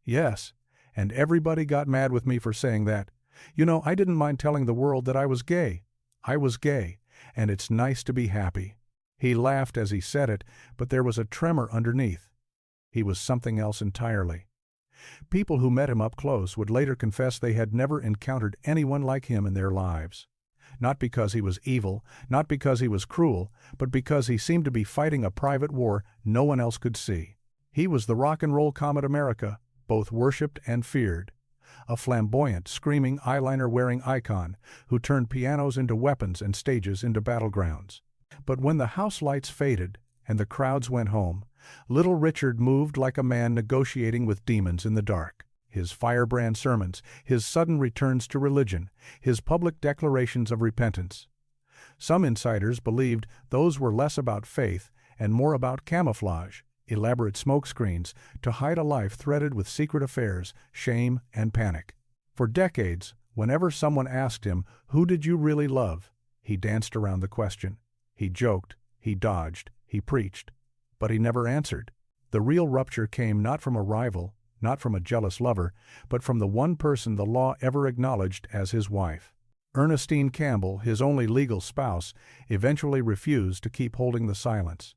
Yes, and everybody got mad with me for saying that. You know, I didn't mind telling the world that I was gay. I was gay, and it's nice to be happy." He laughed as he said it, but there was a tremor underneath. He was something else entirely. People who met him up close would later confess they had never encountered anyone like him in their lives. Not because he was evil, not because he was cruel, but because he seemed to be fighting a private war no one else could see. He was the rock and roll comet America, both worshipped and feared. A flamboyant, screaming, eyeliner-wearing icon who turned pianos into weapons and stages into battlegrounds. But when the house lights faded and the crowds went home, Little Richard moved like a man negotiating with demons in the dark. His firebrand sermons, his sudden returns to religion, his public declarations of repentance. Some insiders believed those were less about faith and more about camouflage, elaborate smokescreens to hide a life threaded with secret affairs, shame, and panic. For decades, whenever someone asked him, "Who did you really love?" he danced around the question. He joked, he dodged, he preached, but he never answered. The real rupture came not from a rival, not from a jealous lover, but from the one person the law ever acknowledged as his wife. Ernestine Campbell, his only legal spouse, eventually refused to keep holding the silence.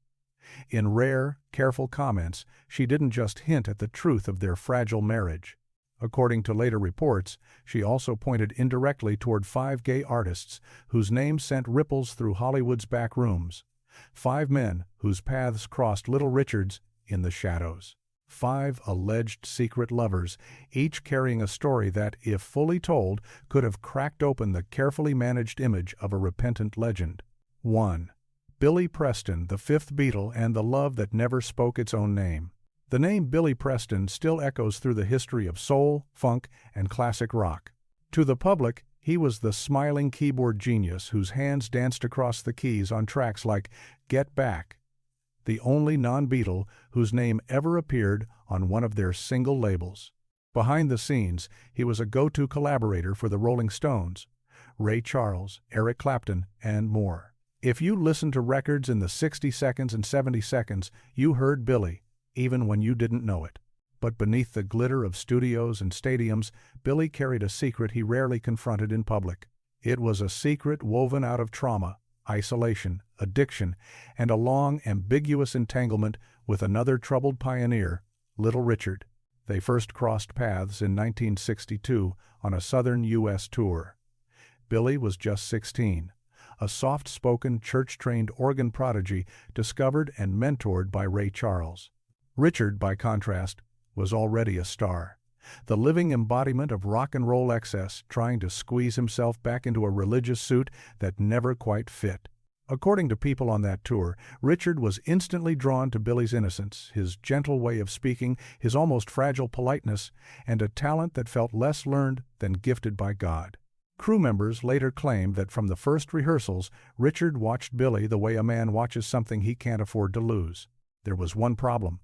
In rare, careful comments, she didn't just hint at the truth of their fragile marriage. According to later reports, she also pointed indirectly toward 5 gay artists whose names sent ripples through Hollywood's back rooms. 5 men whose paths crossed Little Richard's in the shadows. 5 alleged secret lovers, each carrying a story that, if fully told, could have cracked open the carefully managed image of a repentant legend. 1. Billy Preston, the 5th Beatle and the love that never spoke its own name. The name Billy Preston still echoes through the history of soul, funk, and classic rock. To the public, he was the smiling keyboard genius whose hands danced across the keys on tracks like Get Back, the only non-Beatle whose name ever appeared on one of their single labels. Behind the scenes, he was a go-to collaborator for the Rolling Stones, Ray Charles, Eric Clapton, and more. If you listened to records in the 60 seconds and 70 seconds, you heard Billy, even when you didn't know it. But beneath the glitter of studios and stadiums, Billy carried a secret he rarely confronted in public. It was a secret woven out of trauma, isolation, addiction, and a long, ambiguous entanglement with another troubled pioneer, Little Richard. They first crossed paths in 1962 on a southern U.S. tour. Billy was just 16, a soft-spoken, church-trained organ prodigy discovered and mentored by Ray Charles. Richard, by contrast, was already a star, the living embodiment of rock and roll excess, trying to squeeze himself back into a religious suit that never quite fit. According to people on that tour, Richard was instantly drawn to Billy's innocence, his gentle way of speaking, his almost fragile politeness, and a talent that felt less learned than gifted by God. Crew members later claimed that from the first rehearsals, Richard watched Billy the way a man watches something he can't afford to lose. There was one problem.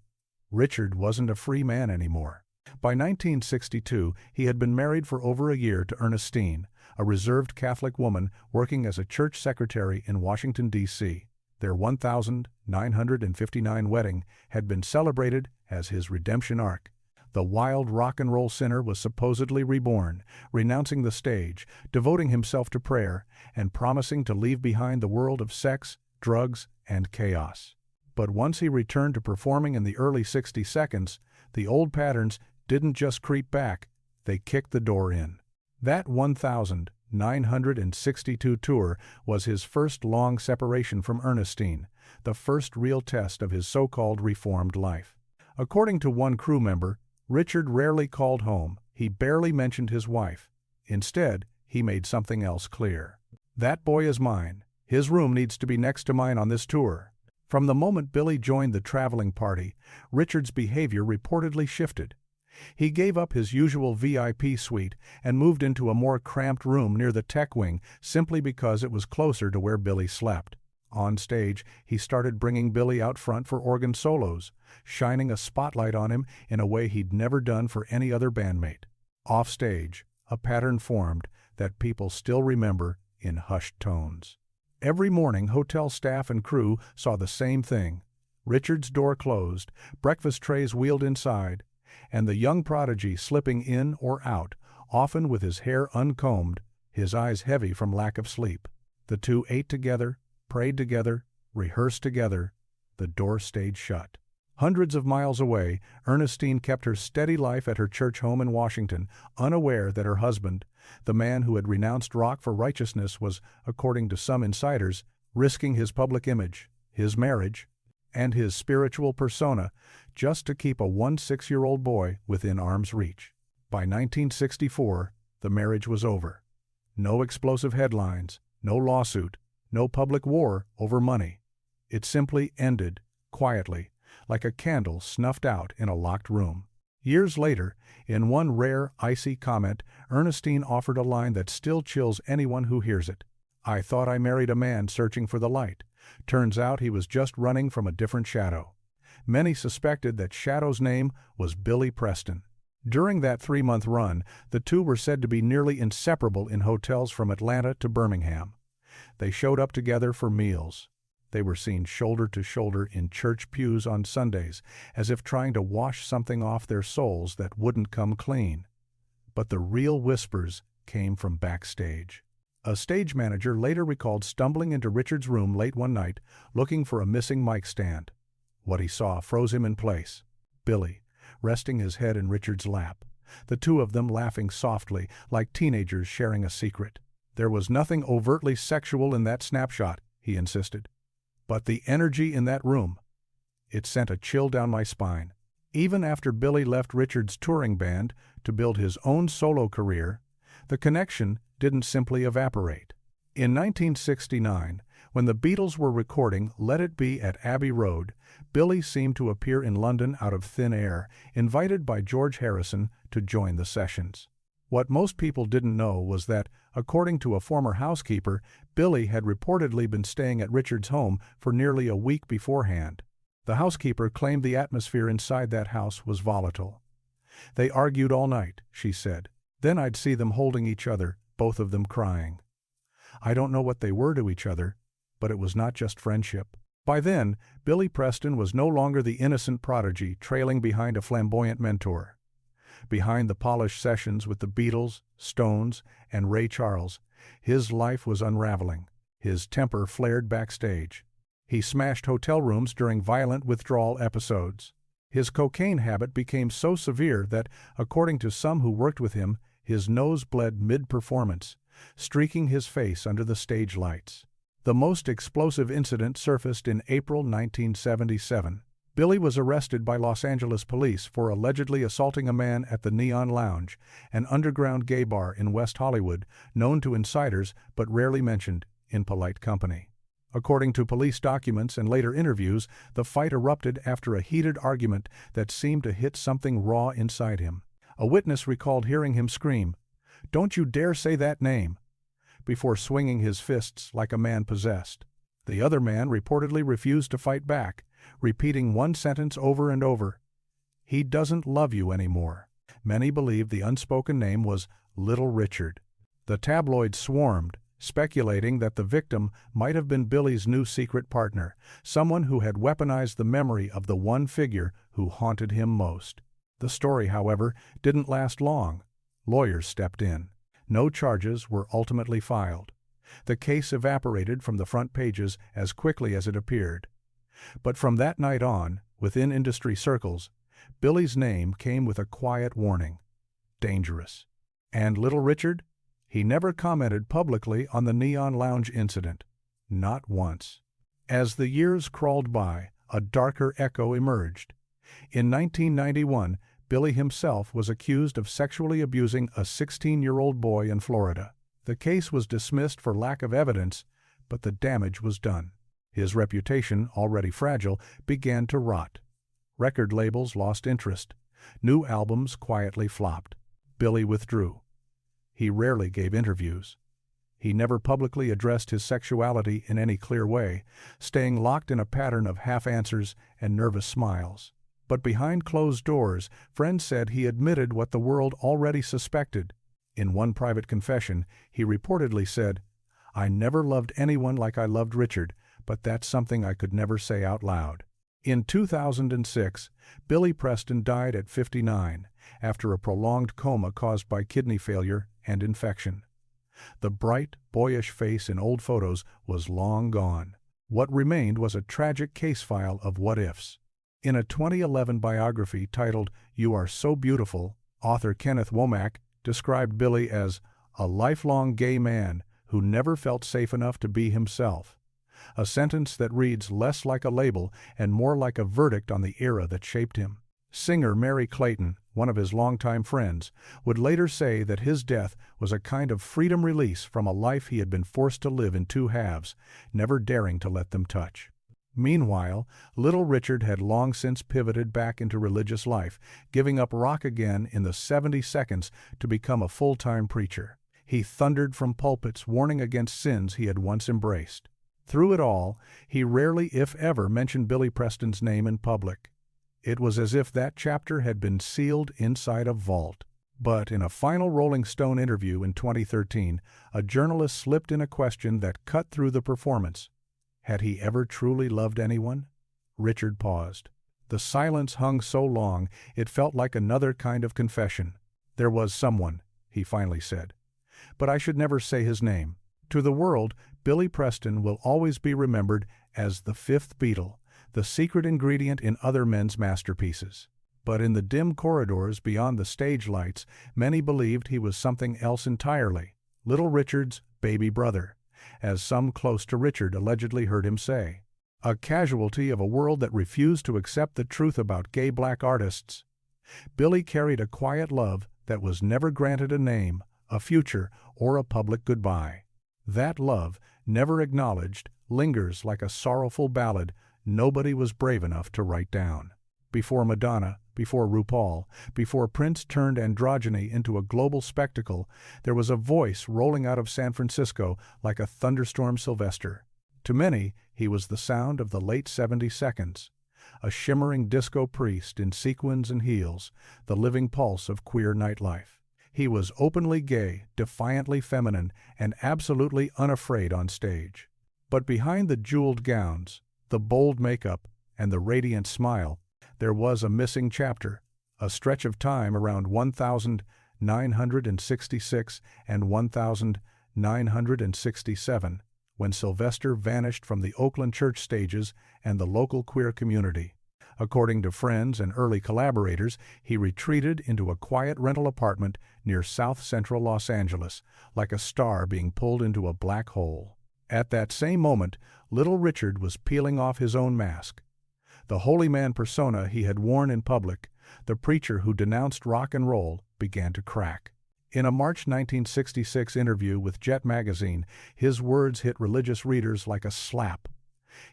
Richard wasn't a free man anymore. By 1962, he had been married for over a year to Ernestine, a reserved Catholic woman working as a church secretary in Washington, D.C. Their 1,959 wedding had been celebrated as his redemption arc. The wild rock and roll sinner was supposedly reborn, renouncing the stage, devoting himself to prayer, and promising to leave behind the world of sex, drugs, and chaos. But once he returned to performing in the early 60 seconds, the old patterns didn't just creep back, they kicked the door in. That 1,962 tour was his first long separation from Ernestine, the first real test of his so-called reformed life. According to one crew member, Richard rarely called home, he barely mentioned his wife. Instead, he made something else clear. "That boy is mine. His room needs to be next to mine on this tour." From the moment Billy joined the traveling party, Richard's behavior reportedly shifted. He gave up his usual VIP suite and moved into a more cramped room near the tech wing simply because it was closer to where Billy slept. On stage, he started bringing Billy out front for organ solos, shining a spotlight on him in a way he'd never done for any other bandmate. Off stage, a pattern formed that people still remember in hushed tones. Every morning, hotel staff and crew saw the same thing. Richard's door closed, breakfast trays wheeled inside, and the young prodigy slipping in or out, often with his hair uncombed, his eyes heavy from lack of sleep. The two ate together, prayed together, rehearsed together. The door stayed shut. Hundreds of miles away, Ernestine kept her steady life at her church home in Washington, unaware that her husband, the man who had renounced rock for righteousness, was, according to some insiders, risking his public image, his marriage, and his spiritual persona just to keep a 16-year-old boy within arm's reach. By 1964, the marriage was over. No explosive headlines, no lawsuit, no public war over money. It simply ended, quietly, like a candle snuffed out in a locked room. Years later, in one rare, icy comment, Ernestine offered a line that still chills anyone who hears it. "I thought I married a man searching for the light. Turns out he was just running from a different shadow." Many suspected that shadow's name was Billy Preston. During that 3-month run, the two were said to be nearly inseparable in hotels from Atlanta to Birmingham. They showed up together for meals. They were seen shoulder to shoulder in church pews on Sundays, as if trying to wash something off their souls that wouldn't come clean. But the real whispers came from backstage. A stage manager later recalled stumbling into Richard's room late one night, looking for a missing mic stand. What he saw froze him in place. Billy, resting his head in Richard's lap, the two of them laughing softly, like teenagers sharing a secret. "There was nothing overtly sexual in that snapshot," he insisted. "But the energy in that room, it sent a chill down my spine." Even after Billy left Richard's touring band to build his own solo career, the connection didn't simply evaporate. In 1969, when the Beatles were recording Let It Be at Abbey Road, Billy seemed to appear in London out of thin air, invited by George Harrison to join the sessions. What most people didn't know was that, according to a former housekeeper, Billy had reportedly been staying at Richard's home for nearly a week beforehand. The housekeeper claimed the atmosphere inside that house was volatile. "They argued all night," she said. "Then I'd see them holding each other, both of them crying. I don't know what they were to each other, but it was not just friendship." By then, Billy Preston was no longer the innocent prodigy trailing behind a flamboyant mentor. Behind the polished sessions with the Beatles, Stones, and Ray Charles, his life was unraveling. His temper flared backstage. He smashed hotel rooms during violent withdrawal episodes. His cocaine habit became so severe that, according to some who worked with him, his nose bled mid-performance, streaking his face under the stage lights. The most explosive incident surfaced in April 1977. Billy was arrested by Los Angeles police for allegedly assaulting a man at the Neon Lounge, an underground gay bar in West Hollywood, known to insiders but rarely mentioned in polite company. According to police documents and later interviews, the fight erupted after a heated argument that seemed to hit something raw inside him. A witness recalled hearing him scream, "Don't you dare say that name," before swinging his fists like a man possessed. The other man reportedly refused to fight back, repeating one sentence over and over, "He doesn't love you anymore." Many believed the unspoken name was Little Richard. The tabloids swarmed, speculating that the victim might have been Billy's new secret partner, someone who had weaponized the memory of the one figure who haunted him most. The story, however, didn't last long. Lawyers stepped in. No charges were ultimately filed. The case evaporated from the front pages as quickly as it appeared. But from that night on, within industry circles, Billy's name came with a quiet warning: dangerous. And Little Richard? He never commented publicly on the Neon Lounge incident. Not once. As the years crawled by, a darker echo emerged. In 1991, Billy himself was accused of sexually abusing a 16-year-old boy in Florida. The case was dismissed for lack of evidence, but the damage was done. His reputation, already fragile, began to rot. Record labels lost interest. New albums quietly flopped. Billy withdrew. He rarely gave interviews. He never publicly addressed his sexuality in any clear way, staying locked in a pattern of half-answers and nervous smiles. But behind closed doors, friends said he admitted what the world already suspected. In one private confession, he reportedly said, "I never loved anyone like I loved Richard, but that's something I could never say out loud." In 2006, Billy Preston died at 59 after a prolonged coma caused by kidney failure and infection. The bright, boyish face in old photos was long gone. What remained was a tragic case file of what-ifs. In a 2011 biography titled "You Are So Beautiful," author Kenneth Womack described Billy as a lifelong gay man who never felt safe enough to be himself, a sentence that reads less like a label and more like a verdict on the era that shaped him. Singer Mary Clayton, one of his longtime friends, would later say that his death was a kind of freedom release from a life he had been forced to live in two halves, never daring to let them touch. Meanwhile, little Richard had long since pivoted back into religious life, giving up rock again in the 70 seconds to become a full-time preacher. He thundered from pulpits warning against sins he had once embraced. Through it all, he rarely, if ever, mentioned Billy Preston's name in public. It was as if that chapter had been sealed inside a vault. But in a final Rolling Stone interview in 2013, a journalist slipped in a question that cut through the performance. Had he ever truly loved anyone? Richard paused. The silence hung so long it felt like another kind of confession. "There was someone," he finally said. "But I should never say his name." To the world, Billy Preston will always be remembered as the fifth Beatle, the secret ingredient in other men's masterpieces. But in the dim corridors beyond the stage lights, many believed he was something else entirely, little Richard's baby brother, as some close to Richard allegedly heard him say. A casualty of a world that refused to accept the truth about gay black artists. Billy carried a quiet love that was never granted a name, a future, or a public goodbye. That love, never acknowledged, lingers like a sorrowful ballad nobody was brave enough to write down. Before Madonna, before RuPaul, before Prince turned androgyny into a global spectacle, there was a voice rolling out of San Francisco like a thunderstorm Sylvester. To many, he was the sound of the late 70 seconds, a shimmering disco priest in sequins and heels, the living pulse of queer nightlife. He was openly gay, defiantly feminine, and absolutely unafraid on stage. But behind the jeweled gowns, the bold makeup, and the radiant smile, there was a missing chapter, a stretch of time around 1966 and 1967, when Sylvester vanished from the Oakland church stages and the local queer community. According to friends and early collaborators, he retreated into a quiet rental apartment near South Central Los Angeles, like a star being pulled into a black hole. At that same moment, little Richard was peeling off his own mask. The holy man persona he had worn in public, the preacher who denounced rock and roll, began to crack. In a March 1966 interview with Jet magazine, his words hit religious readers like a slap.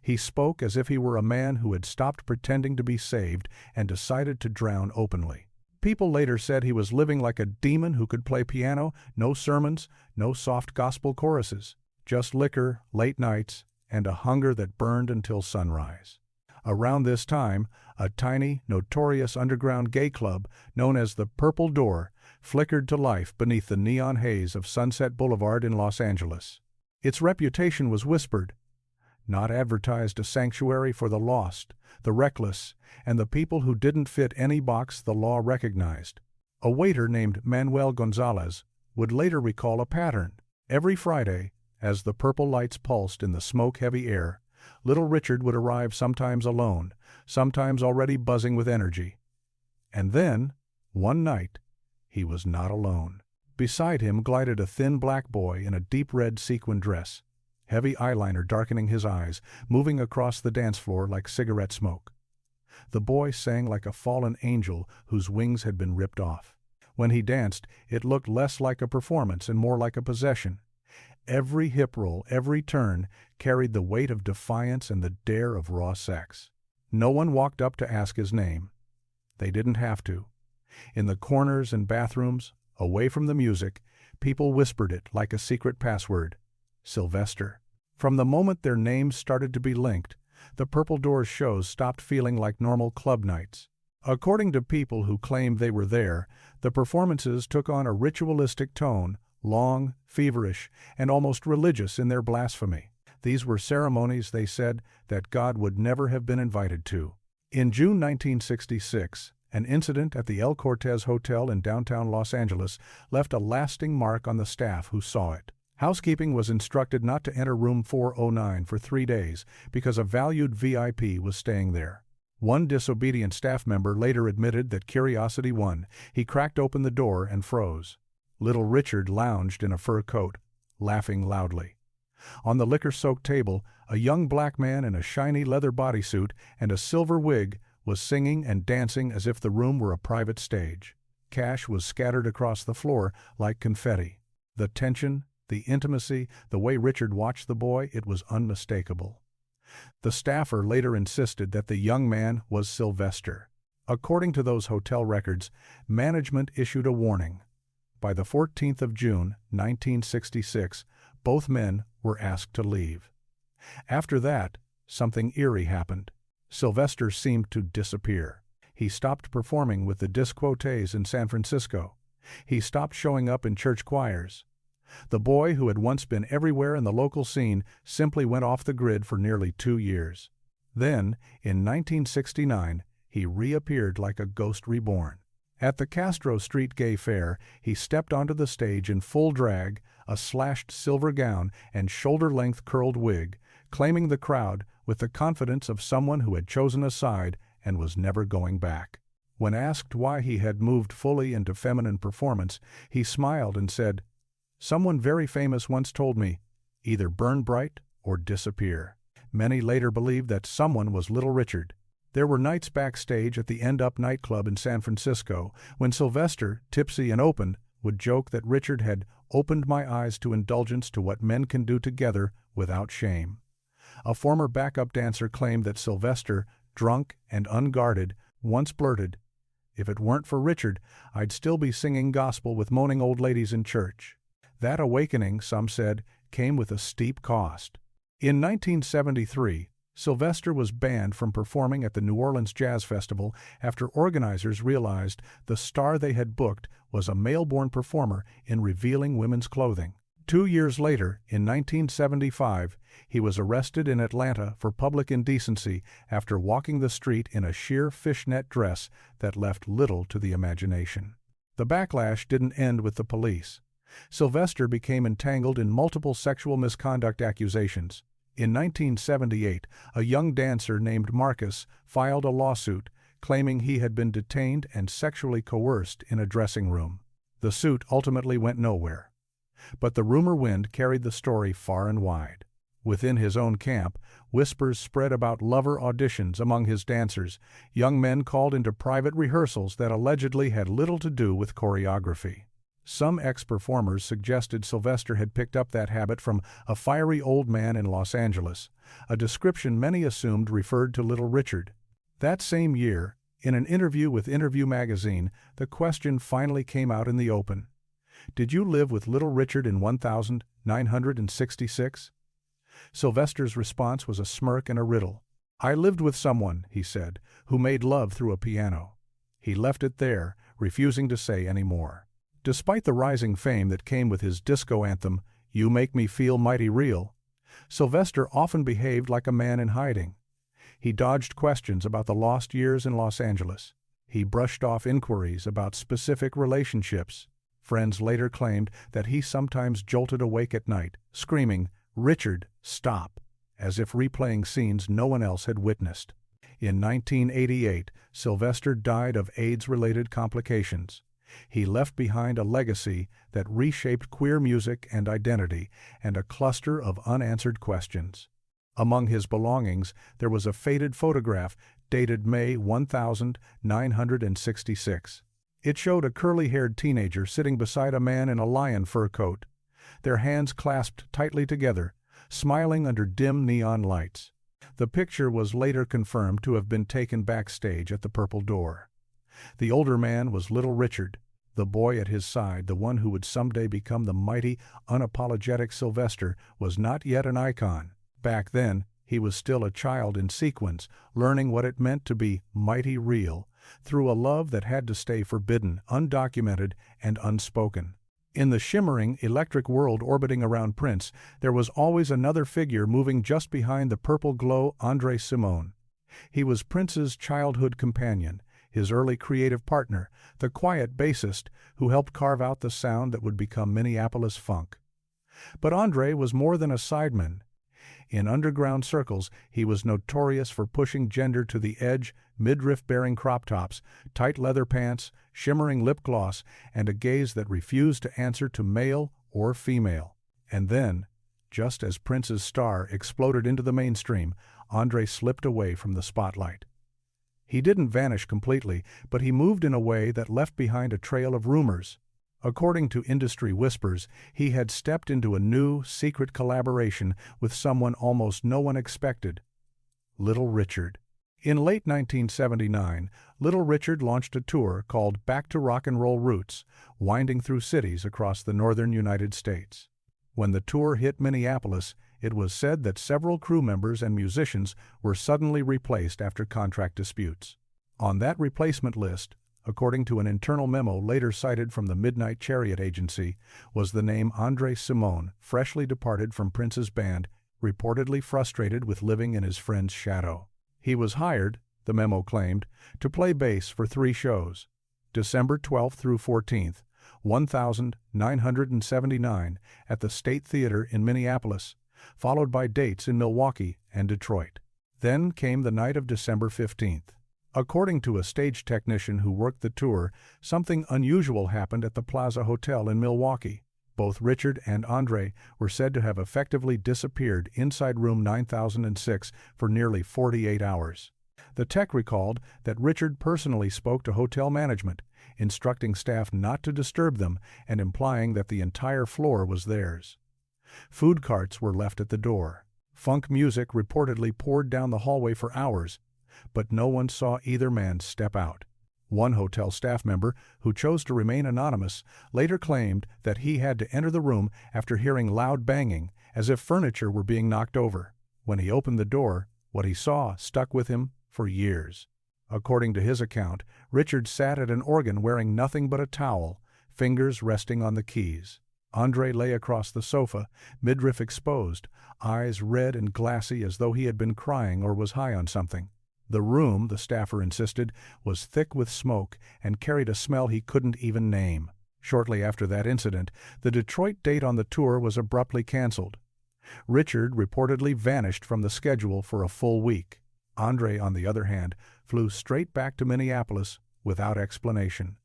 He spoke as if he were a man who had stopped pretending to be saved and decided to drown openly. People later said he was living like a demon who could play piano, no sermons, no soft gospel choruses, just liquor, late nights, and a hunger that burned until sunrise. Around this time, a tiny, notorious underground gay club known as the Purple Door flickered to life beneath the neon haze of Sunset Boulevard in Los Angeles. Its reputation was whispered, not advertised, a sanctuary for the lost, the reckless, and the people who didn't fit any box the law recognized. A waiter named Manuel Gonzalez would later recall a pattern. Every Friday, as the purple lights pulsed in the smoke-heavy air, little Richard would arrive, sometimes alone, sometimes already buzzing with energy. And then, one night, he was not alone. Beside him glided a thin black boy in a deep red sequin dress, heavy eyeliner darkening his eyes, moving across the dance floor like cigarette smoke. The boy sang like a fallen angel whose wings had been ripped off. When he danced, it looked less like a performance and more like a possession. Every hip roll, every turn, carried the weight of defiance and the dare of raw sex. No one walked up to ask his name. They didn't have to. In the corners and bathrooms, away from the music, people whispered it like a secret password. Sylvester. From the moment their names started to be linked, the Purple Doors shows stopped feeling like normal club nights. According to people who claimed they were there, the performances took on a ritualistic tone, long, feverish, and almost religious in their blasphemy. These were ceremonies, they said, that God would never have been invited to. In June 1966, an incident at the El Cortez Hotel in downtown Los Angeles left a lasting mark on the staff who saw it. Housekeeping was instructed not to enter room 409 for 3 days because a valued VIP was staying there. One disobedient staff member later admitted that curiosity won. He cracked open the door and froze. Little Richard lounged in a fur coat, laughing loudly. On the liquor-soaked table, a young black man in a shiny leather bodysuit and a silver wig was singing and dancing as if the room were a private stage. Cash was scattered across the floor like confetti. The tension, the intimacy, the way Richard watched the boy, it was unmistakable. The staffer later insisted that the young man was Sylvester. According to those hotel records, management issued a warning. By the 14th of June, 1966, both men were asked to leave. After that, something eerie happened. Sylvester seemed to disappear. He stopped performing with the Disquotes in San Francisco. He stopped showing up in church choirs. The boy who had once been everywhere in the local scene simply went off the grid for nearly 2 years. Then, in 1969, he reappeared like a ghost reborn. At the Castro Street Gay Fair, he stepped onto the stage in full drag, a slashed silver gown and shoulder-length curled wig, claiming the crowd with the confidence of someone who had chosen a side and was never going back. When asked why he had moved fully into feminine performance, he smiled and said, "Someone very famous once told me, either burn bright or disappear." Many later believed that someone was Little Richard. There were nights backstage at the End Up nightclub in San Francisco when Sylvester, tipsy and open, would joke that Richard had opened my eyes to indulgence to what men can do together without shame. A former backup dancer claimed that Sylvester, drunk and unguarded, once blurted, "If it weren't for Richard, I'd still be singing gospel with moaning old ladies in church." That awakening, some said, came with a steep cost. In 1973, Sylvester was banned from performing at the New Orleans Jazz Festival after organizers realized the star they had booked was a male-born performer in revealing women's clothing. 2 years later, in 1975, he was arrested in Atlanta for public indecency after walking the street in a sheer fishnet dress that left little to the imagination. The backlash didn't end with the police. Sylvester became entangled in multiple sexual misconduct accusations. In 1978, a young dancer named Marcus filed a lawsuit claiming he had been detained and sexually coerced in a dressing room. The suit ultimately went nowhere. But the rumor wind carried the story far and wide. Within his own camp, whispers spread about lover auditions among his dancers, young men called into private rehearsals that allegedly had little to do with choreography. Some ex-performers suggested Sylvester had picked up that habit from a fiery old man in Los Angeles, a description many assumed referred to Little Richard. That same year, in an interview with Interview magazine, the question finally came out in the open. Did you live with Little Richard in 1966? Sylvester's response was a smirk and a riddle. "I lived with someone," he said, "who made love through a piano." He left it there, refusing to say any more. Despite the rising fame that came with his disco anthem, "You Make Me Feel Mighty Real," Sylvester often behaved like a man in hiding. He dodged questions about the lost years in Los Angeles. He brushed off inquiries about specific relationships. Friends later claimed that he sometimes jolted awake at night, screaming, "Richard, stop," as if replaying scenes no one else had witnessed. In 1988, Sylvester died of AIDS-related complications. He left behind a legacy that reshaped queer music and identity and a cluster of unanswered questions. Among his belongings, there was a faded photograph dated May 1966. It showed a curly-haired teenager sitting beside a man in a lion fur coat, their hands clasped tightly together, smiling under dim neon lights. The picture was later confirmed to have been taken backstage at the Purple Door. The older man was Little Richard. The boy at his side, the one who would someday become the mighty, unapologetic Sylvester, was not yet an icon. Back then, he was still a child in sequins, learning what it meant to be mighty real, through a love that had to stay forbidden, undocumented, and unspoken. In the shimmering, electric world orbiting around Prince, there was always another figure moving just behind the purple glow, Simone. He was Prince's childhood companion, his early creative partner, the quiet bassist who helped carve out the sound that would become Minneapolis funk. But Andre was more than a sideman. In underground circles, he was notorious for pushing gender to the edge, midriff-bearing crop tops, tight leather pants, shimmering lip gloss, and a gaze that refused to answer to male or female. And then, just as Prince's star exploded into the mainstream, Andre slipped away from the spotlight. He didn't vanish completely, but he moved in a way that left behind a trail of rumors. According to industry whispers, he had stepped into a new, secret collaboration with someone almost no one expected: Little Richard. In late 1979, Little Richard launched a tour called Back to Rock and Roll Roots, winding through cities across the northern United States. When the tour hit Minneapolis, it was said that several crew members and musicians were suddenly replaced after contract disputes. On that replacement list, according to an internal memo later cited from the Midnight Chariot Agency, was the name Andre Simone, freshly departed from Prince's band, reportedly frustrated with living in his friend's shadow. He was hired, the memo claimed, to play bass for 3 shows: December 12th through 14th, 1979, at the State Theater in Minneapolis, followed by dates in Milwaukee and Detroit. Then came the night of December 15th. According to a stage technician who worked the tour, something unusual happened at the Plaza Hotel in Milwaukee. Both Richard and Andre were said to have effectively disappeared inside room 9006 for nearly 48 hours. The tech recalled that Richard personally spoke to hotel management, instructing staff not to disturb them and implying that the entire floor was theirs. Food carts were left at the door. Funk music reportedly poured down the hallway for hours, but no one saw either man step out. One hotel staff member, who chose to remain anonymous, later claimed that he had to enter the room after hearing loud banging, as if furniture were being knocked over. When he opened the door, what he saw stuck with him for years. According to his account, Richard sat at an organ wearing nothing but a towel, fingers resting on the keys. Andre lay across the sofa, midriff exposed, eyes red and glassy as though he had been crying or was high on something. The room, the staffer insisted, was thick with smoke and carried a smell he couldn't even name. Shortly after that incident, the Detroit date on the tour was abruptly canceled. Richard reportedly vanished from the schedule for a full week. Andre, on the other hand, flew straight back to Minneapolis without explanation.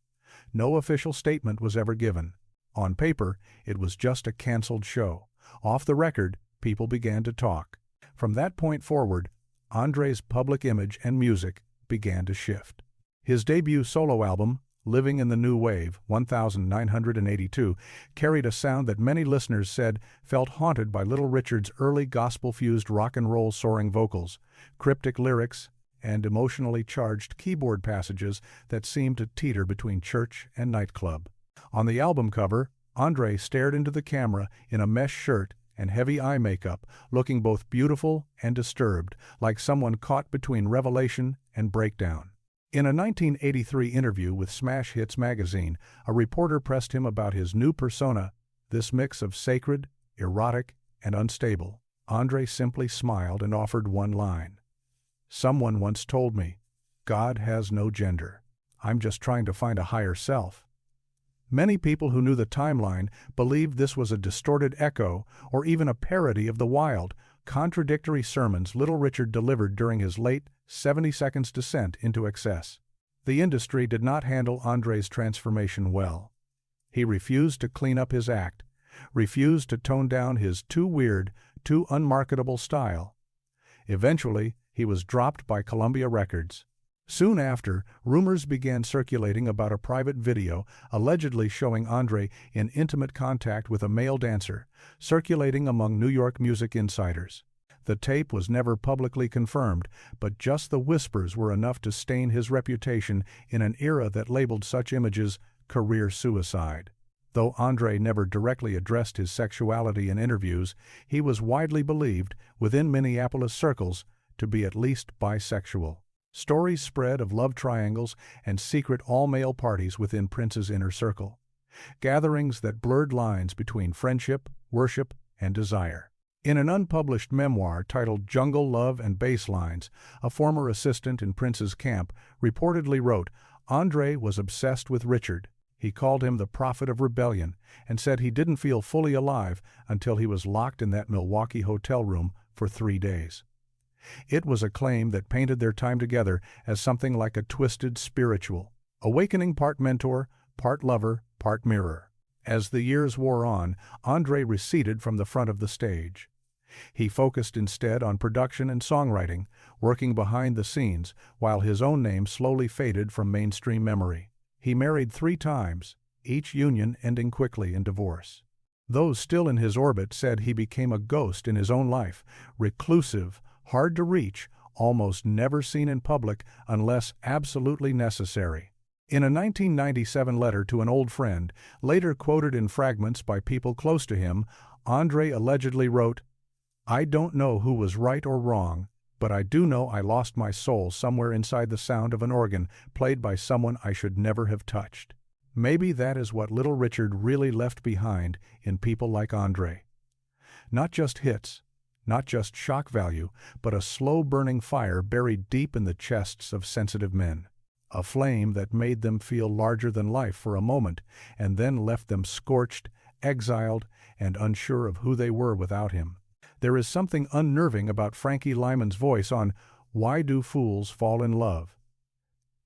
No official statement was ever given. On paper, it was just a canceled show. Off the record, people began to talk. From that point forward, Andre's public image and music began to shift. His debut solo album, Living in the New Wave, 1982, carried a sound that many listeners said felt haunted by Little Richard's early gospel-fused rock and roll soaring vocals, cryptic lyrics, and emotionally charged keyboard passages that seemed to teeter between church and nightclub. On the album cover, Andre stared into the camera in a mesh shirt and heavy eye makeup, looking both beautiful and disturbed, like someone caught between revelation and breakdown. In a 1983 interview with Smash Hits magazine, a reporter pressed him about his new persona, this mix of sacred, erotic, and unstable. Andre simply smiled and offered one line. "Someone once told me, God has no gender. I'm just trying to find a higher self." Many people who knew the timeline believed this was a distorted echo or even a parody of the wild, contradictory sermons Little Richard delivered during his late 70-seconds descent into excess. The industry did not handle Andre's transformation well. He refused to clean up his act, refused to tone down his too weird, too unmarketable style. Eventually, he was dropped by Columbia Records. Soon after, rumors began circulating about a private video allegedly showing Andre in intimate contact with a male dancer, circulating among New York music insiders. The tape was never publicly confirmed, but just the whispers were enough to stain his reputation in an era that labeled such images career suicide. Though Andre never directly addressed his sexuality in interviews, he was widely believed, within Minneapolis circles, to be at least bisexual. Stories spread of love triangles and secret all-male parties within Prince's inner circle, gatherings that blurred lines between friendship, worship, and desire. In an unpublished memoir titled Jungle Love and Basslines, a former assistant in Prince's camp reportedly wrote, "Andre was obsessed with Richard. He called him the prophet of rebellion and said he didn't feel fully alive until he was locked in that Milwaukee hotel room for 3 days." It was a claim that painted their time together as something like a twisted spiritual, awakening part mentor, part lover, part mirror. As the years wore on, Andre receded from the front of the stage. He focused instead on production and songwriting, working behind the scenes, while his own name slowly faded from mainstream memory. He married 3 times, each union ending quickly in divorce. Those still in his orbit said he became a ghost in his own life, reclusive, hard to reach, almost never seen in public unless absolutely necessary. In a 1997 letter to an old friend, later quoted in fragments by people close to him, Andre allegedly wrote, "I don't know who was right or wrong, but I do know I lost my soul somewhere inside the sound of an organ played by someone I should never have touched." Maybe that is what Little Richard really left behind in people like Andre. Not just hits, not just shock value, but a slow-burning fire buried deep in the chests of sensitive men. A flame that made them feel larger than life for a moment and then left them scorched, exiled, and unsure of who they were without him. There is something unnerving about Frankie Lymon's voice on "Why Do Fools Fall in Love?"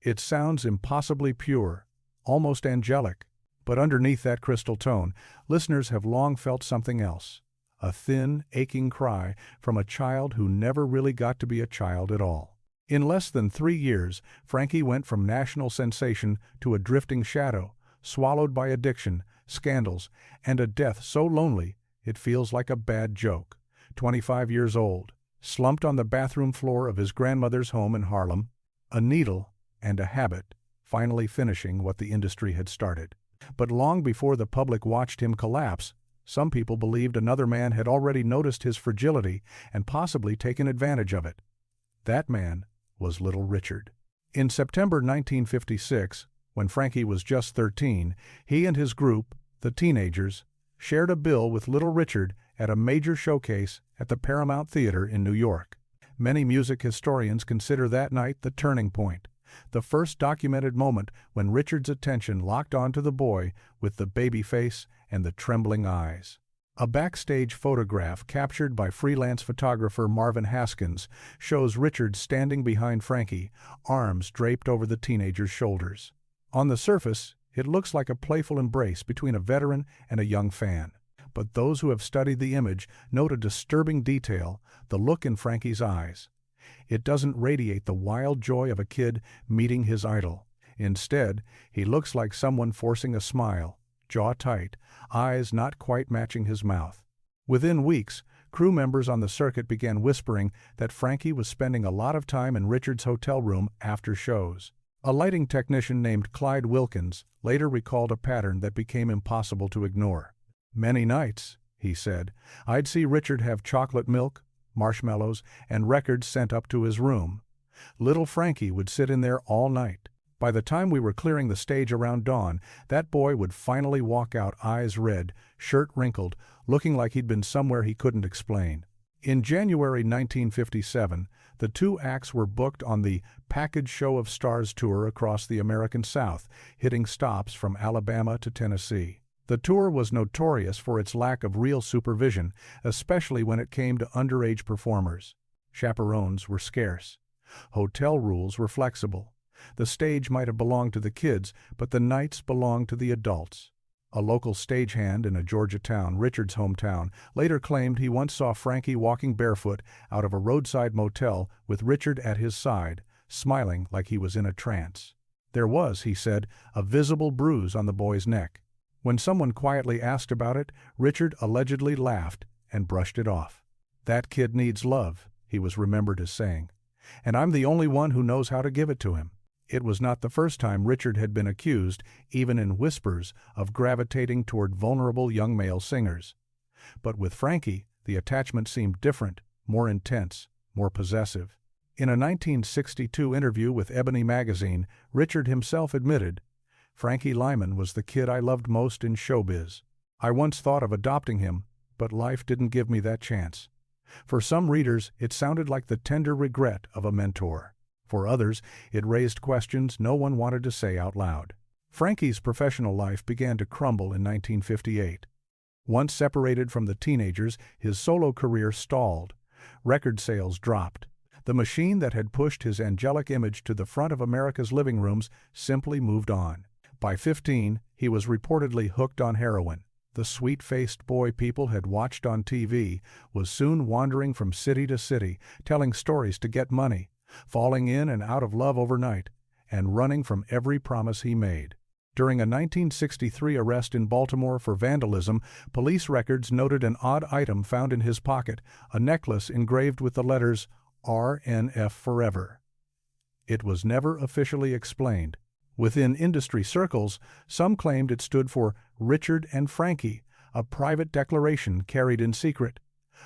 It sounds impossibly pure, almost angelic, but underneath that crystal tone, listeners have long felt something else. A thin, aching cry from a child who never really got to be a child at all. In less than 3 years, Frankie went from national sensation to a drifting shadow, swallowed by addiction, scandals, and a death so lonely it feels like a bad joke. 25 years old, slumped on the bathroom floor of his grandmother's home in Harlem, a needle and a habit, finally finishing what the industry had started. But long before the public watched him collapse, some people believed another man had already noticed his fragility and possibly taken advantage of it. That man was Little Richard. In September 1956, when Frankie was just 13, he and his group, the Teenagers, shared a bill with Little Richard at a major showcase at the Paramount Theater in New York. Many music historians consider that night the turning point, the first documented moment when Richard's attention locked onto the boy with the baby face and the trembling eyes. A backstage photograph captured by freelance photographer Marvin Haskins shows Richard standing behind Frankie, arms draped over the teenager's shoulders. On the surface, it looks like a playful embrace between a veteran and a young fan. But those who have studied the image note a disturbing detail, the look in Frankie's eyes. It doesn't radiate the wild joy of a kid meeting his idol. Instead, he looks like someone forcing a smile, jaw tight, eyes not quite matching his mouth. Within weeks, crew members on the circuit began whispering that Frankie was spending a lot of time in Richard's hotel room after shows. A lighting technician named Clyde Wilkins later recalled a pattern that became impossible to ignore. "Many nights," he said, "I'd see Richard have chocolate milk, marshmallows, and records sent up to his room. Little Frankie would sit in there all night. By the time we were clearing the stage around dawn, that boy would finally walk out eyes red, shirt wrinkled, looking like he'd been somewhere he couldn't explain." In January 1957, the 2 acts were booked on the Package Show of Stars tour across the American South, hitting stops from Alabama to Tennessee. The tour was notorious for its lack of real supervision, especially when it came to underage performers. Chaperones were scarce. Hotel rules were flexible. The stage might have belonged to the kids, but the nights belonged to the adults. A local stagehand in a Georgia town, Richard's hometown, later claimed he once saw Frankie walking barefoot out of a roadside motel with Richard at his side, smiling like he was in a trance. There was, he said, a visible bruise on the boy's neck. When someone quietly asked about it, Richard allegedly laughed and brushed it off. "That kid needs love," he was remembered as saying, "and I'm the only one who knows how to give it to him." It was not the first time Richard had been accused, even in whispers, of gravitating toward vulnerable young male singers. But with Frankie, the attachment seemed different, more intense, more possessive. In a 1962 interview with Ebony magazine, Richard himself admitted, "Frankie Lymon was the kid I loved most in showbiz. I once thought of adopting him, but life didn't give me that chance. For some readers, it sounded like the tender regret of a mentor. For others, it raised questions no one wanted to say out loud. Frankie's professional life began to crumble in 1958. Once separated from the teenagers, his solo career stalled. Record sales dropped. The machine that had pushed his angelic image to the front of America's living rooms simply moved on. By 15, he was reportedly hooked on heroin. The sweet-faced boy people had watched on TV was soon wandering from city to city, telling stories to get money, falling in and out of love overnight, and running from every promise he made. During a 1963 arrest in Baltimore for vandalism, police records noted an odd item found in his pocket, a necklace engraved with the letters RNF Forever. It was never officially explained. Within industry circles, some claimed it stood for Richard and Frankie, a private declaration carried in secret.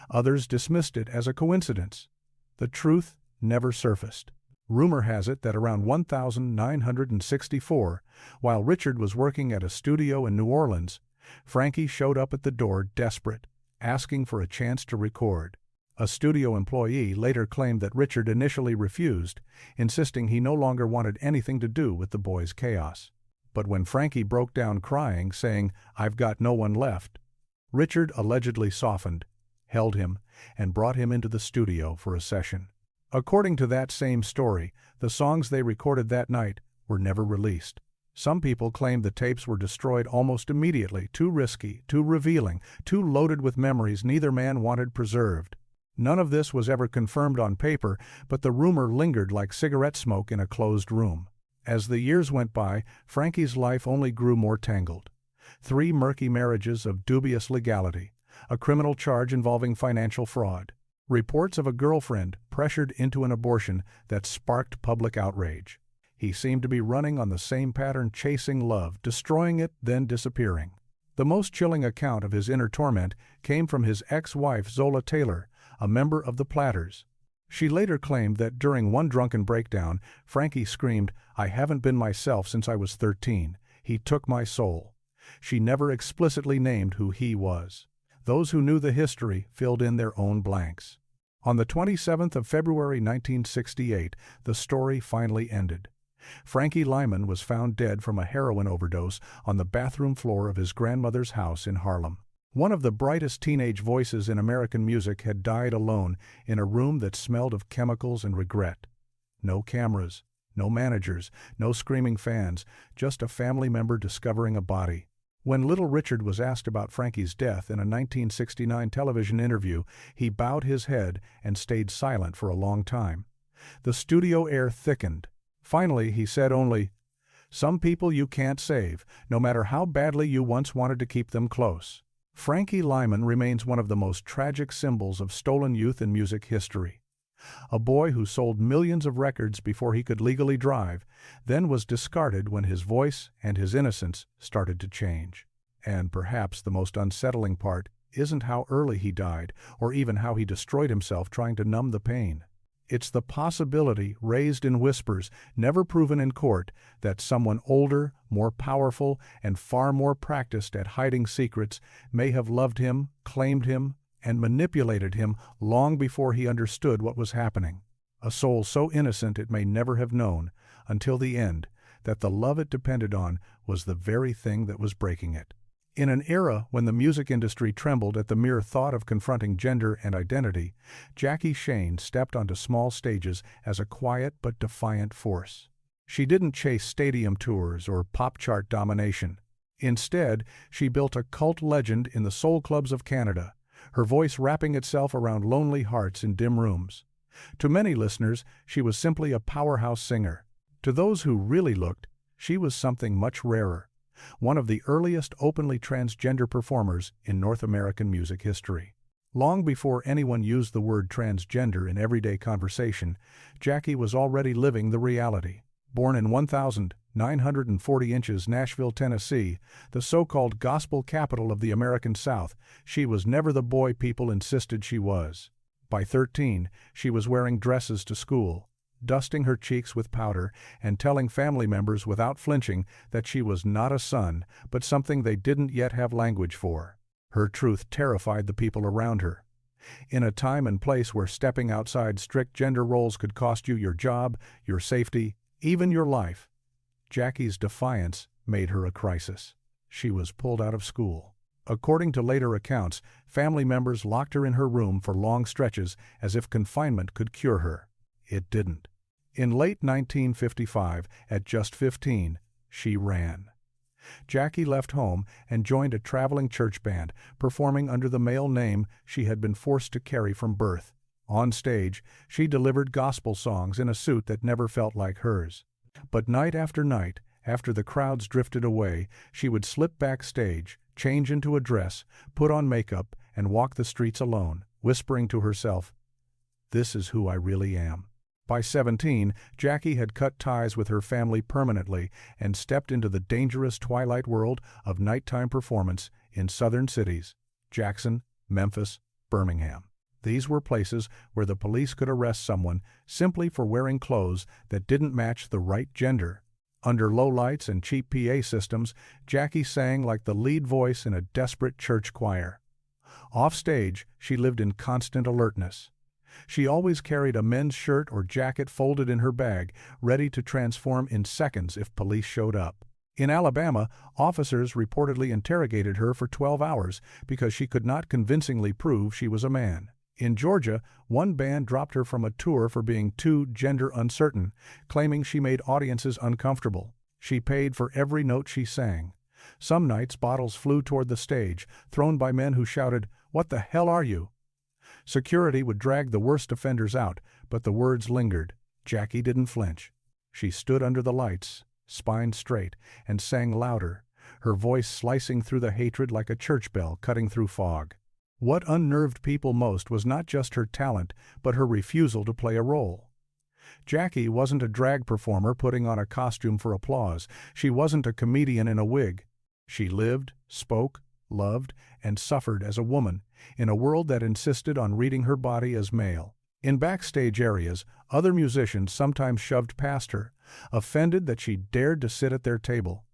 Others dismissed it as a coincidence. The truth never surfaced. Rumor has it that around 1964, while Richard was working at a studio in New Orleans, Frankie showed up at the door desperate, asking for a chance to record. A studio employee later claimed that Richard initially refused, insisting he no longer wanted anything to do with the boys' chaos. But when Frankie broke down crying, saying, "I've got no one left," Richard allegedly softened, held him, and brought him into the studio for a session. According to that same story, the songs they recorded that night were never released. Some people claim the tapes were destroyed almost immediately, too risky, too revealing, too loaded with memories neither man wanted preserved. None of this was ever confirmed on paper, but the rumor lingered like cigarette smoke in a closed room. As the years went by, Frankie's life only grew more tangled. 3 murky marriages of dubious legality, a criminal charge involving financial fraud, reports of a girlfriend pressured into an abortion that sparked public outrage. He seemed to be running on the same pattern, chasing love, destroying it, then disappearing. The most chilling account of his inner torment came from his ex-wife Zola Taylor, a member of the Platters. She later claimed that during one drunken breakdown, Frankie screamed, "I haven't been myself since I was 13. He took my soul." She never explicitly named who he was. Those who knew the history filled in their own blanks. On the 27th of February 1968, the story finally ended. Frankie Lymon was found dead from a heroin overdose on the bathroom floor of his grandmother's house in Harlem. One of the brightest teenage voices in American music had died alone in a room that smelled of chemicals and regret. No cameras, no managers, no screaming fans, just a family member discovering a body. When Little Richard was asked about Frankie's death in a 1969 television interview, he bowed his head and stayed silent for a long time. The studio air thickened. Finally, he said only, "Some people you can't save, no matter how badly you once wanted to keep them close." Frankie Lymon remains one of the most tragic symbols of stolen youth in music history. A boy who sold millions of records before he could legally drive, then was discarded when his voice and his innocence started to change. And perhaps the most unsettling part isn't how early he died, or even how he destroyed himself trying to numb the pain. It's the possibility, raised in whispers, never proven in court, that someone older, more powerful, and far more practiced at hiding secrets may have loved him, claimed him, and manipulated him long before he understood what was happening. A soul so innocent it may never have known, until the end, that the love it depended on was the very thing that was breaking it. In an era when the music industry trembled at the mere thought of confronting gender and identity, Jackie Shane stepped onto small stages as a quiet but defiant force. She didn't chase stadium tours or pop chart domination. Instead, she built a cult legend in the soul clubs of Canada, her voice wrapping itself around lonely hearts in dim rooms. To many listeners, she was simply a powerhouse singer. To those who really looked, she was something much rarer. One of the earliest openly transgender performers in North American music history. Long before anyone used the word transgender in everyday conversation, Jackie was already living the reality. Born in 1940 inches Nashville, Tennessee, the so-called gospel capital of the American South, she was never the boy people insisted she was. By 13, she was wearing dresses to school, dusting her cheeks with powder, and telling family members without flinching that she was not a son, but something they didn't yet have language for. Her truth terrified the people around her. In a time and place where stepping outside strict gender roles could cost you your job, your safety, even your life, Jackie's defiance made her a crisis. She was pulled out of school. According to later accounts, family members locked her in her room for long stretches as if confinement could cure her. It didn't. In late 1955, at just 15, she ran. Jackie left home and joined a traveling church band, performing under the male name she had been forced to carry from birth. On stage, she delivered gospel songs in a suit that never felt like hers. But night after night, after the crowds drifted away, she would slip backstage, change into a dress, put on makeup, and walk the streets alone, whispering to herself, "This is who I really am." By 17, Jackie had cut ties with her family permanently and stepped into the dangerous twilight world of nighttime performance in southern cities, Jackson, Memphis, Birmingham. These were places where the police could arrest someone simply for wearing clothes that didn't match the right gender. Under low lights and cheap PA systems, Jackie sang like the lead voice in a desperate church choir. Off-stage, she lived in constant alertness. She always carried a men's shirt or jacket folded in her bag, ready to transform in seconds if police showed up. In Alabama, officers reportedly interrogated her for 12 hours because she could not convincingly prove she was a man. In Georgia, one band dropped her from a tour for being too gender uncertain, claiming she made audiences uncomfortable. She paid for every note she sang. Some nights bottles flew toward the stage, thrown by men who shouted, "What the hell are you?" Security would drag the worst offenders out, but the words lingered. Jackie didn't flinch. She stood under the lights, spine straight, and sang louder, her voice slicing through the hatred like a church bell cutting through fog. What unnerved people most was not just her talent, but her refusal to play a role. Jackie wasn't a drag performer putting on a costume for applause. She wasn't a comedian in a wig. She lived, spoke, loved, and suffered as a woman, in a world that insisted on reading her body as male. In backstage areas, other musicians sometimes shoved past her, offended that she dared to sit at their table.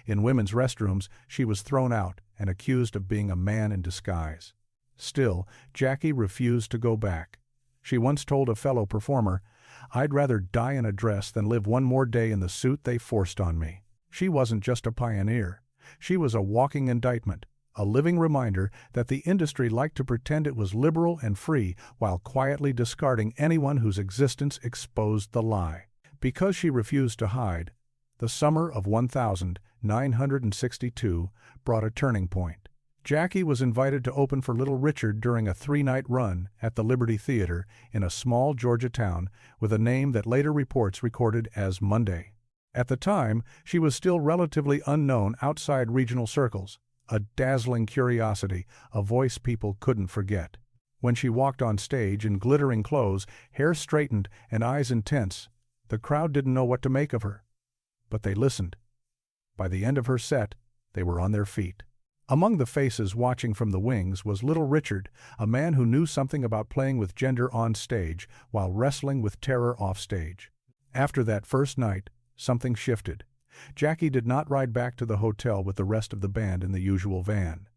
In women's restrooms, she was thrown out and accused of being a man in disguise. Still, Jackie refused to go back. She once told a fellow performer, "I'd rather die in a dress than live one more day in the suit they forced on me." She wasn't just a pioneer. She was a walking indictment, a living reminder that the industry liked to pretend it was liberal and free while quietly discarding anyone whose existence exposed the lie. Because she refused to hide, the summer of 1962 brought a turning point. Jackie was invited to open for Little Richard during a 3-night run at the Liberty Theater in a small Georgia town with a name that later reports recorded as Monday. At the time, she was still relatively unknown outside regional circles, a dazzling curiosity, a voice people couldn't forget. When she walked on stage in glittering clothes, hair straightened and eyes intense, the crowd didn't know what to make of her. But they listened. By the end of her set, they were on their feet. Among the faces watching from the wings was Little Richard, a man who knew something about playing with gender on stage while wrestling with terror off stage. After that first night, something shifted. Jackie did not ride back to the hotel with the rest of the band in the usual van.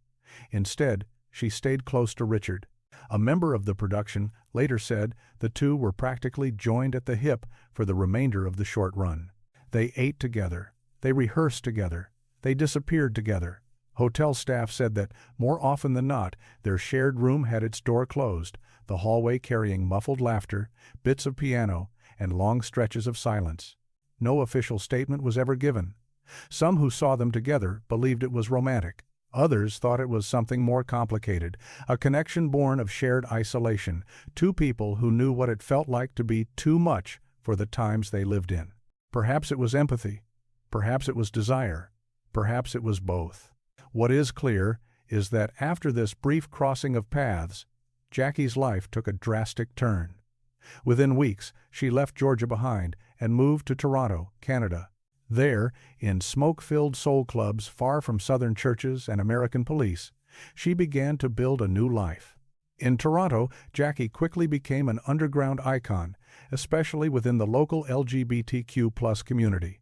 Instead, she stayed close to Richard. A member of the production later said the two were practically joined at the hip for the remainder of the short run. They ate together. They rehearsed together. They disappeared together. Hotel staff said that, more often than not, their shared room had its door closed, the hallway carrying muffled laughter, bits of piano, and long stretches of silence. No official statement was ever given. Some who saw them together believed it was romantic. Others thought it was something more complicated, a connection born of shared isolation, two people who knew what it felt like to be too much for the times they lived in. Perhaps it was empathy. Perhaps it was desire. Perhaps it was both. What is clear is that after this brief crossing of paths, Jackie's life took a drastic turn. Within weeks, she left Georgia behind and moved to Toronto, Canada. There, in smoke-filled soul clubs far from Southern churches and American police, she began to build a new life. In Toronto, Jackie quickly became an underground icon, especially within the local LGBTQ+ community.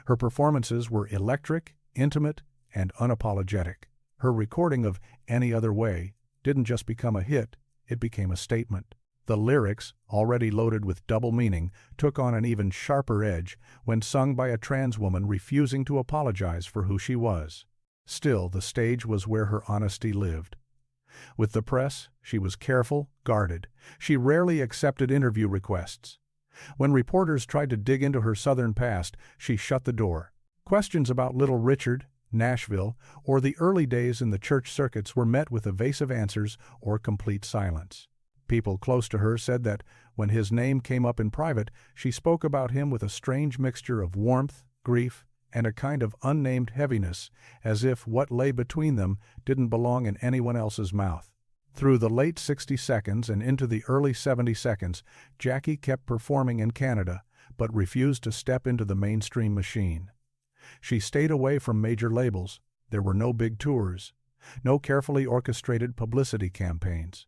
Her performances were electric, intimate, and unapologetic. Her recording of Any Other Way didn't just become a hit, it became a statement. The lyrics, already loaded with double meaning, took on an even sharper edge when sung by a trans woman refusing to apologize for who she was. Still, the stage was where her honesty lived. With the press, she was careful, guarded. She rarely accepted interview requests. When reporters tried to dig into her Southern past, she shut the door. Questions about Little Richard, Nashville, or the early days in the church circuits were met with evasive answers or complete silence. People close to her said that when his name came up in private, she spoke about him with a strange mixture of warmth, grief, and a kind of unnamed heaviness, as if what lay between them didn't belong in anyone else's mouth. Through the late 60 seconds and into the early 70 seconds, Jackie kept performing in Canada, but refused to step into the mainstream machine. She stayed away from major labels. There were no big tours, no carefully orchestrated publicity campaigns.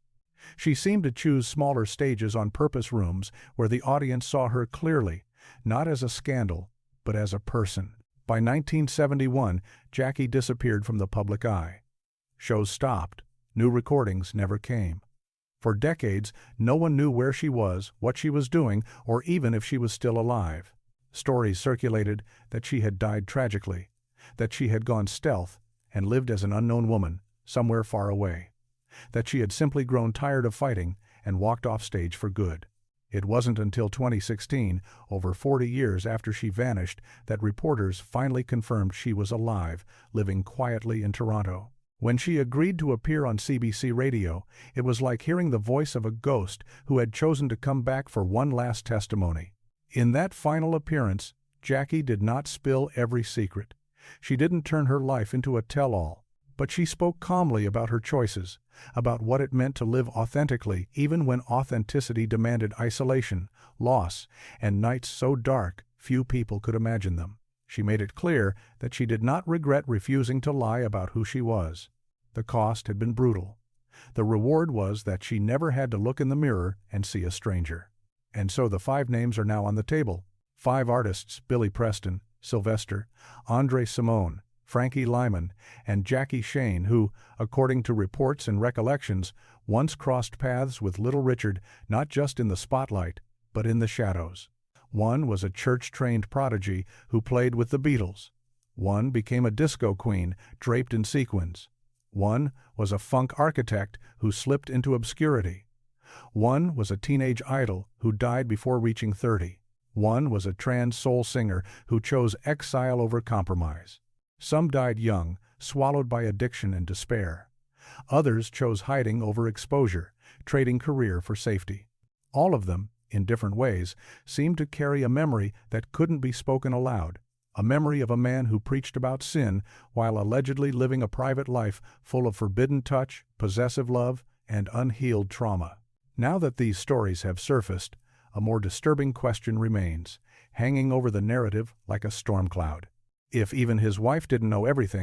She seemed to choose smaller stages on purpose, rooms where the audience saw her clearly, not as a scandal, but as a person. By 1971, Jackie disappeared from the public eye. Shows stopped. New recordings never came. For decades, no one knew where she was, what she was doing, or even if she was still alive. Stories circulated that she had died tragically, that she had gone stealth and lived as an unknown woman somewhere far away, that she had simply grown tired of fighting and walked off stage for good. It wasn't until 2016, over 40 years after she vanished, that reporters finally confirmed she was alive, living quietly in Toronto. When she agreed to appear on CBC Radio, it was like hearing the voice of a ghost who had chosen to come back for one last testimony. In that final appearance, Jackie did not spill every secret. She didn't turn her life into a tell-all, but she spoke calmly about her choices, about what it meant to live authentically even when authenticity demanded isolation, loss, and nights so dark few people could imagine them. She made it clear that she did not regret refusing to lie about who she was. The cost had been brutal. The reward was that she never had to look in the mirror and see a stranger. And so the 5 names are now on the table. 5 artists: Billy Preston, Sylvester, Simone, Frankie Lymon, and Jackie Shane, who, according to reports and recollections, once crossed paths with Little Richard, not just in the spotlight, but in the shadows. One was a church-trained prodigy who played with the Beatles. One became a disco queen draped in sequins. One was a funk architect who slipped into obscurity. One was a teenage idol who died before reaching 30. One was a trans soul singer who chose exile over compromise. Some died young, swallowed by addiction and despair. Others chose hiding over exposure, trading career for safety. All of them, in different ways, seemed to carry a memory that couldn't be spoken aloud, a memory of a man who preached about sin while allegedly living a private life full of forbidden touch, possessive love, and unhealed trauma. Now that these stories have surfaced, a more disturbing question remains, hanging over the narrative like a storm cloud. If even his wife didn't know everything,